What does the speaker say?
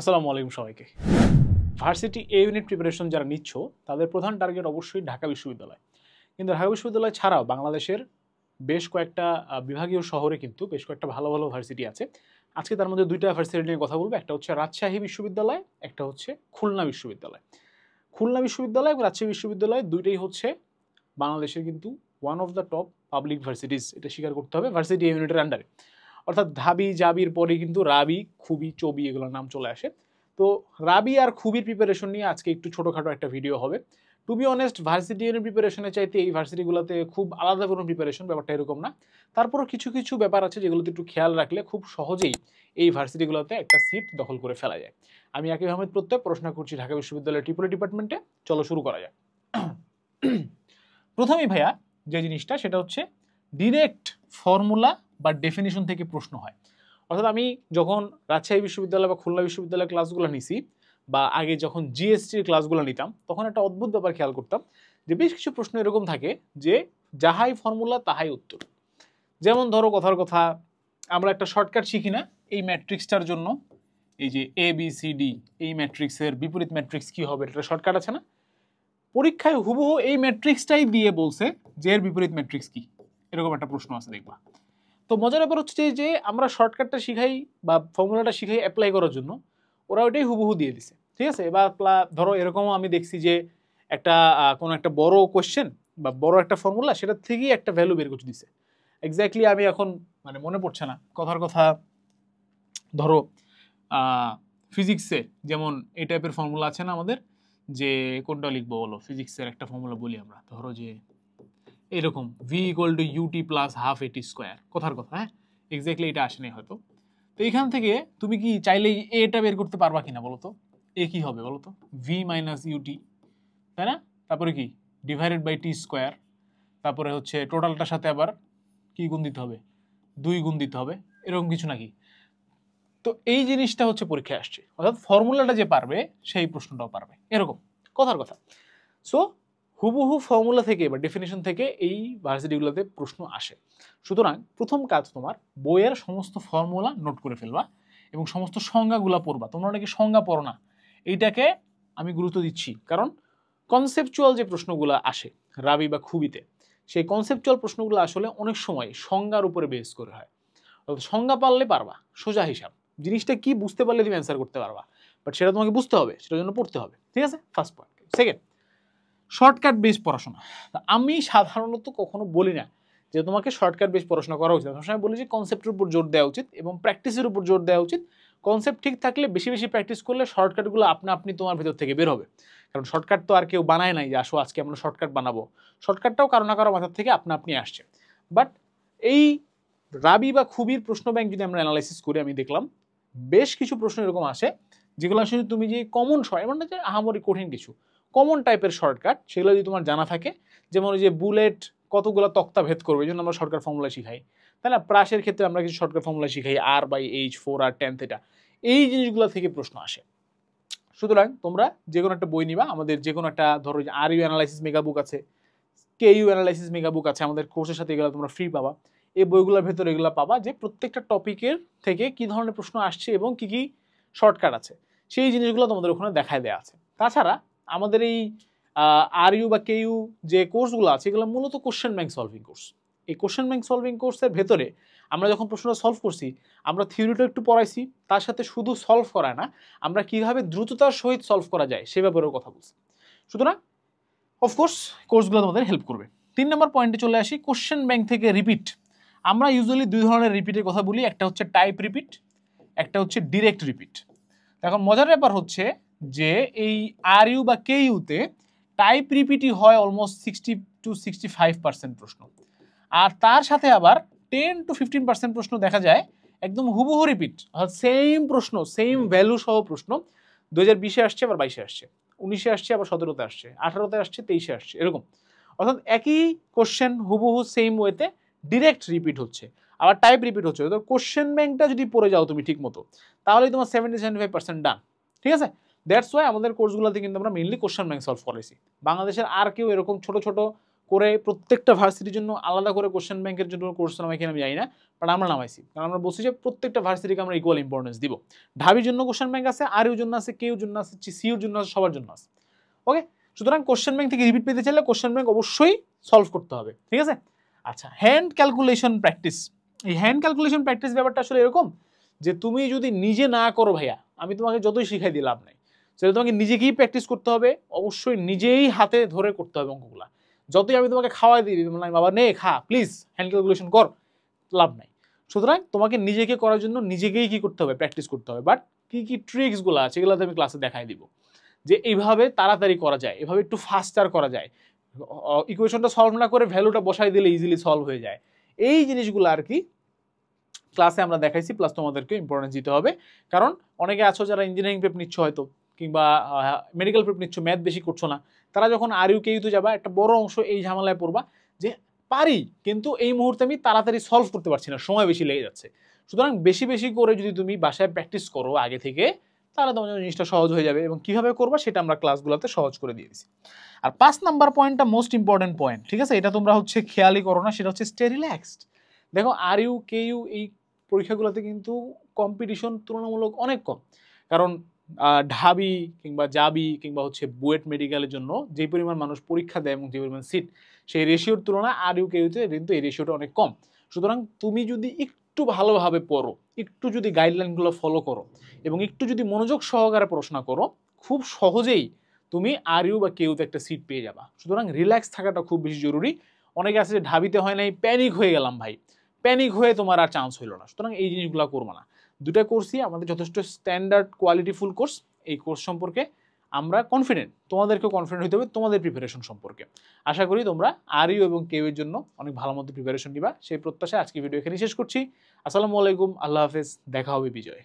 আসসালামু আলাইকুম সবাইকে। ভার্সিটি এ ইউনিট প্রিপারেশন যারা নিচ্ছ তাদের প্রধান টার্গেট অবশ্যই ঢাকা বিশ্ববিদ্যালয়। কিন্তু ঢাকা বিশ্ববিদ্যালয় ছাড়াও বাংলাদেশের বেশ কয়েকটা বিভাগীয় শহরে কিন্তু বেশ কয়েকটা ভালো ভালো ভার্সিটি আছে। আজকে তার মধ্যে দুইটা ভার্সিটি নিয়ে কথা বলবো। একটা হচ্ছে রাজশাহী বিশ্ববিদ্যালয়, একটা হচ্ছে খুলনা বিশ্ববিদ্যালয়। খুলনা বিশ্ববিদ্যালয় এবং রাজশাহী বিশ্ববিদ্যালয় দুইটাই হচ্ছে বাংলাদেশের কিন্তু one of the top public varsities, এটা স্বীকার করতে হবে, ভার্সিটি এ ইউনিটের আন্ডারে। অর্থাৎ ঢাবি জাবির পরে কিন্তু রাবি, খুবি, চবি এগুলোর নাম চলে আসে। তো রাবি আর খুবির প্রিপারেশন নিয়ে আজকে একটু ছোটোখাটো একটা ভিডিও হবে। টু বি অনেস্ট, ভার্সিটি এর প্রিপারেশনের চাইতে এই ভার্সিটিগুলোতে খুব আলাদা কোনো প্রিপারেশন, ব্যাপারটা এরকম না। তারপরও কিছু কিছু ব্যাপার আছে যেগুলোতে একটু খেয়াল রাখলে খুব সহজেই এই ভার্সিটিগুলোতে একটা সিট দখল করে ফেলা যায়। আমি আকিব আহমেদ প্রত্যয়, পড়াশোনা করছি ঢাকা বিশ্ববিদ্যালয়ের টিপোলি ডিপার্টমেন্টে। চলো শুরু করা যায়। প্রথমেই ভাইয়া যে জিনিসটা সেটা হচ্ছে ডিরেক্ট ফর্মুলা বা ডেফিনিশন থেকে প্রশ্ন হয়। অর্থাৎ আমি যখন রাজশাহী বিশ্ববিদ্যালয় বা খুলনা বিশ্ববিদ্যালয়ের ক্লাসগুলো নিছি বা আগে যখন জিএসটির ক্লাসগুলো নিতাম, তখন একটা অদ্ভুত ব্যাপার খেয়াল করতাম যে বেশ কিছু প্রশ্ন এরকম থাকে যে যাহাই ফর্মুলা তাহাই উত্তর। যেমন ধরো কথার কথা, আমরা একটা শর্টকাট শিখি না এই ম্যাট্রিক্সটার জন্য, এই যে এ বি সি ডি, এই ম্যাট্রিক্সের বিপরীত ম্যাট্রিক্স কি হবে, এটা শর্টকাট আছে না? পরীক্ষায় হুবহু এই ম্যাট্রিক্সটাই দিয়ে বলছে যে এর বিপরীত ম্যাট্রিক্স কি, এরকম একটা প্রশ্ন আছে দেখবা। তো মজার ব্যাপার হচ্ছে যে আমরা শর্টকাটটা শিখাই বা ফর্মুলাটা শিখাই অ্যাপ্লাই করার জন্য, ওরা ওইটাই হুবহু দিয়ে দিছে, ঠিক আছে। এবার ধরো এরকমও আমি দেখছি যে একটা কোনো একটা বড় কোয়েশ্চেন বা বড় একটা ফর্মুলা, সেটার থেকেই একটা ভ্যালু বের করে দিছে এক্স্যাক্টলি। আমি এখন মানে মনে পড়ছে না কথার কথা, ধরো ফিজিক্সে যেমন এই টাইপের ফর্মুলা আছে না আমাদের, যে কোনটা লিখবো বলো, ফিজিক্সের একটা ফর্মুলা বলি আমরা, ধরো যে এরকম v equal to u t plus half a t square, কথার কথা, হ্যাঁ এক্স্যাক্টলি এটা আসেনি হয়তো। তো এখান থেকে তুমি কি চাইলেই এটা বের করতে পারবা কিনা বলো তো? এ কি হবে বলো তো? ভি মাইনাস ইউটি, তাই না? তারপরে কি ডিভাইডেড বাই টি স্কোয়ার, তারপরে হচ্ছে টোটালটার সাথে আবার কি গুণ দিতে হবে, 2 গুণ দিতে হবে, এরকম কিছু নাকি? তো এই জিনিসটা হচ্ছে পরীক্ষায় আসছে, অর্থাৎ ফর্মুলাটা যে পারবে সেই প্রশ্নটাও পারবে, এরকম কথার কথা। সো হুবহু ফর্মুলা থেকে বা ডেফিনেশন থেকে এই ভার্সিটিগুলোতে প্রশ্ন আসে। সুতরাং প্রথম কাজ তোমার বইয়ের সমস্ত ফর্মুলা নোট করে ফেলবা এবং সমস্ত সংজ্ঞাগুলো পড়বা। তোমরা অনেকে সংজ্ঞা পড়ো না, এইটাকে আমি গুরুত্ব দিচ্ছি, কারণ কনসেপচুয়াল যে প্রশ্নগুলো আসে রাবি বা খুবিতে, সেই কনসেপচুয়াল প্রশ্নগুলো আসলে অনেক সময় সংজ্ঞার উপরে বেস করে হয়। সংজ্ঞা পারলে পারবা, সোজা হিসাব, জিনিসটা কি বুঝতে পারলে তুমি অ্যান্সার করতে পারবা, বাট সেটা তোমাকে বুঝতে হবে, সেটার জন্য পড়তে হবে, ঠিক আছে? First point. Second, shortcut base পড়াশোনা। আমি সাধারণত কখনো বলি না যে তোমাকে শর্টকাট বেস পড়াশোনা করা উচিত, সবসময় বলি যে কনসেপ্টের উপর জোর দেওয়া উচিত এবং প্র্যাকটিসের উপর জোর দেওয়া উচিত। কনসেপ্ট ঠিক থাকলে বেশি বেশি প্র্যাকটিস করলে শর্টকাটগুলো আপনি তোমার ভেতর থেকে বের হবে। কারণ শর্টকাট তো আর কেউ বানায় নাই যে আসো আজকে আমরা শর্টকাট বানাবো, শর্টকাটটাও কারো না কারো মাথার থেকে আপনি আসছে। বাট এই রাবি বা খুবির প্রশ্ন ব্যাংক যদি আমরা অ্যানালাইসিস করি, আমি দেখলাম বেশ কিছু প্রশ্ন এরকম আসে যেগুলো আসলে তুমি যে কমন শর্ট, এমন না যে আহামরি কঠিন কিছু, কমন টাইপের শর্টকাট, সেগুলো যদি তোমার জানা থাকে, যেমন ওই যে বুলেট কতগুলো তক্তা ভেদ করবে, এই জন্য আমরা শর্টকাট ফর্মুলা শিখাই, তাই না? প্রাসের ক্ষেত্রে আমরা কিছু শর্টকাট ফর্মুলা শিখাই, আর বাই এইচ 4r tan θ, এই জিনিসগুলো থেকে প্রশ্ন আসে। সুতরাং তোমরা যে কোনো একটা বই নিবা, আমাদের যে কোনো একটা, ধরো যে আর ইউ অ্যানালাইসিস মেগা বুক আছে, কে ইউ অ্যানালাইসিস মেগা বুক আছে, আমাদের কোর্সের সাথে এগুলো তোমরা ফ্রি পাবা। এই বইগুলোর ভেতরে এগুলো পাবা যে প্রত্যেকটা টপিকের থেকে কি ধরনের প্রশ্ন আসছে এবং কি কি শর্টকাট আছে, সেই জিনিসগুলো তোমাদের ওখানে দেখায় দেওয়া আছে। তাছাড়া আমাদের এই আর ইউ বা কে ইউ যে কোর্সগুলো আছে, এগুলো মূলত কোশ্চেন ব্যাংক সলভিং কোর্স। এই কোশ্চেন ব্যাংক সলভিং কোর্সের ভেতরে আমরা যখন প্রশ্নটা সলভ করছি, আমরা থিওরিটা একটু পড়াইছি, তার সাথে শুধু সলভ করায় না, আমরা কিভাবে দ্রুততার সহিত সলভ করা যায় সে ব্যাপারেও কথা বলছি। সুতরাং অফকোর্স কোর্সগুলো তোমাদের হেল্প করবে। 3 নম্বর পয়েন্টে চলে আসি, কোশ্চেন ব্যাংক থেকে রিপিট। আমরা ইউজুয়ালি 2 ধরনের রিপিটের কথা বলি, একটা হচ্ছে টাইপ রিপিট, একটা হচ্ছে ডিরেক্ট রিপিট। এখন মজার ব্যাপার হচ্ছে যে এই আর ইউ বা কে ইউতে টাইপ রিপিটই হয় অলমোস্ট 60 to 65% প্রশ্ন, আর তার সাথে আবার 10 to 15% প্রশ্ন দেখা যায় একদম হুবহু রিপিট, অর্থাৎ সেম প্রশ্ন, সেম ভ্যালু সহ প্রশ্ন 2020-এ আসছে, আবার 22-এ আসছে, 19-এ আসছে, আবার 17-তে আসছে, 18-তে আসছে, 23-এ আসছে, এরকম। অর্থাৎ একই কোশ্চেন হুবহু সেম ওয়েতে ডিরেক্ট রিপিট হচ্ছে, আবার টাইপ রিপিট হচ্ছে। তো কোশ্চেন ব্যাংকটা যদি পড়ে যাও তুমি ঠিক মতো, তাহলেই তোমার 70-75% ডান, ঠিক আছে? দ্যাটস ওয়াই আমাদের কোর্সগুলোতে কিন্তু আমরা মেইনলি কোশ্চেন ব্যাংক সলভ করেছি। বাংলাদেশের আর কেউ এরকম ছোট ছোট করে প্রত্যেকটা ভার্সিটির জন্য আলাদা করে কোশ্চেন ব্যাংকের জন্য কোর্স নামাই কিনা আমি জানি না, বাট আমরা নামাইছি, কারণ আমরা বলছি যে প্রত্যেকটা ভার্সিটিকে আমরা ইকুয়াল ইম্পর্টেন্স দিব। ঢাবির জন্য কোশ্চেন ব্যাংক আছে, আরইউর জন্য আছে, কেউর জন্য আছে, সিইউর জন্য আছে, সবার জন্য আছে। ওকে, সুতরাং কোশ্চেন ব্যাংক থেকে রিপিট পেতে চাইলে কোশ্চেন ব্যাংক অবশ্যই সলভ করতে হবে, ঠিক আছে। আচ্ছা, হ্যান্ড ক্যালকুলেশন প্র্যাকটিস। এই হ্যান্ড ক্যালকুলেশন প্র্যাকটিস ব্যাপারটা আসলে এরকম যে তুমি যদি নিজে না করো ভাইয়া, আমি তোমাকে যতই শিখাই দিয়ে লাভ নাই, সেটা তোমাকে নিজেকেই প্র্যাকটিস করতে হবে, অবশ্যই নিজেই হাতে ধরে করতে হবে অঙ্কগুলা। যতই আমি তোমাকে খাওয়াই দিই, বাবা নে খা প্লিজ হ্যান্ড ক্যালকুলেশন কর, লাভ নাই। সুতরাং তোমাকে নিজেকে করার জন্য নিজেকেই কি করতে হবে, প্র্যাকটিস করতে হবে। বাট কি কি ট্রিক্সগুলো আছে এগুলোতে আমি ক্লাসে দেখাই দিব, যে এইভাবে তাড়াতাড়ি করা যায়, এভাবে একটু ফাস্টার করা যায়, ইকুয়েশনটা সলভ না করে ভ্যালুটা বসাই দিলে ইজিলি সলভ হয়ে যায়। এই জিনিসগুলো আর কি ক্লাসে আমরা দেখাইছি, প্লাস তোমাদেরকে ইম্পর্টেন্স দিতে হবে। কারণ অনেকে আছো যারা ইঞ্জিনিয়ারিং প্রেপ নিচ্ছ হয়তো, কিংবা মেডিকেল প্রেপ নিচ্ছ, ম্যাথ বেশি করছো না, তারা যখন আরইউ কেইউতে যাবা একটা বড় অংশ এই ঝামেলায় পড়বা যে পারি, কিন্তু এই মুহূর্তে আমি তাড়াতাড়ি সলভ করতে পারছি না, সময় বেশি লেগে যাচ্ছে। সুতরাং বেশি বেশি করে যদি তুমি বাসায় প্র্যাকটিস করো আগে থেকে, তাহলে তোমার জন্য জিনিসটা সহজ হয়ে যাবে, এবং কিভাবে করবা সেটা আমরা ক্লাসগুলোতে সহজ করে দিয়ে দিচ্ছি। আর 5 নাম্বার পয়েন্টটা মোস্ট ইম্পর্টেন্ট পয়েন্ট, ঠিক আছে, এটা তোমরা হচ্ছে খেয়ালই করো না, সেটা হচ্ছে স্টে রিল্যাক্সড। দেখো আরইউ কেইউ এই পরীক্ষাগুলোতে কিন্তু কম্পিটিশন তুলনামূলক অনেক কম, কারণ ঢাবি কিংবা জাবি কিংবা হচ্ছে বুয়েট মেডিকেলের জন্য যে পরিমাণ মানুষ পরীক্ষা দেয় এবং যে পরিমাণ সিট, সেই রেশিওর তুলনায় আরইউ কেইউতে কিন্তু এই রেশিওটা অনেক কম। সুতরাং তুমি যদি একটু ভালোভাবে পড়ো, একটু যদি গাইডলাইনগুলো ফলো করো, এবং একটু যদি মনোযোগ সহকারে পড়াশোনা করো, খুব সহজেই তুমি আরইউ বা কেইউতে একটা সিট পেয়ে যাবা। সুতরাং রিল্যাক্স থাকাটা খুব বেশি জরুরি। অনেকে আছে যে ঢাবিতে হয় নাই, প্যানিক হয়ে গেলাম ভাই, প্যানিক হয়ে তোমার আর চান্স হইল না। সুতরাং এই জিনিসগুলো করবো না। দুটা কোর্সই আমাদের যথেষ্ট স্ট্যান্ডার্ড কোয়ালিটিফুল কোর্স। এই কোর্স সম্পর্কে আমরা কনফিডেন্ট, তোমাদেরকেও কনফিডেন্ট হতে হবে তোমাদের প্রিপারেশন সম্পর্কে। আশা করি তোমরা আরইউ এবং কেইউ এর জন্য অনেক ভালো মতো প্রিপারেশন নিবা, সেই প্রত্যাশায় আজকে ভিডিও এখানে শেষ করছি। আসসালামু আলাইকুম, আল্লাহ হাফেজ, দেখা হবে বিজয়।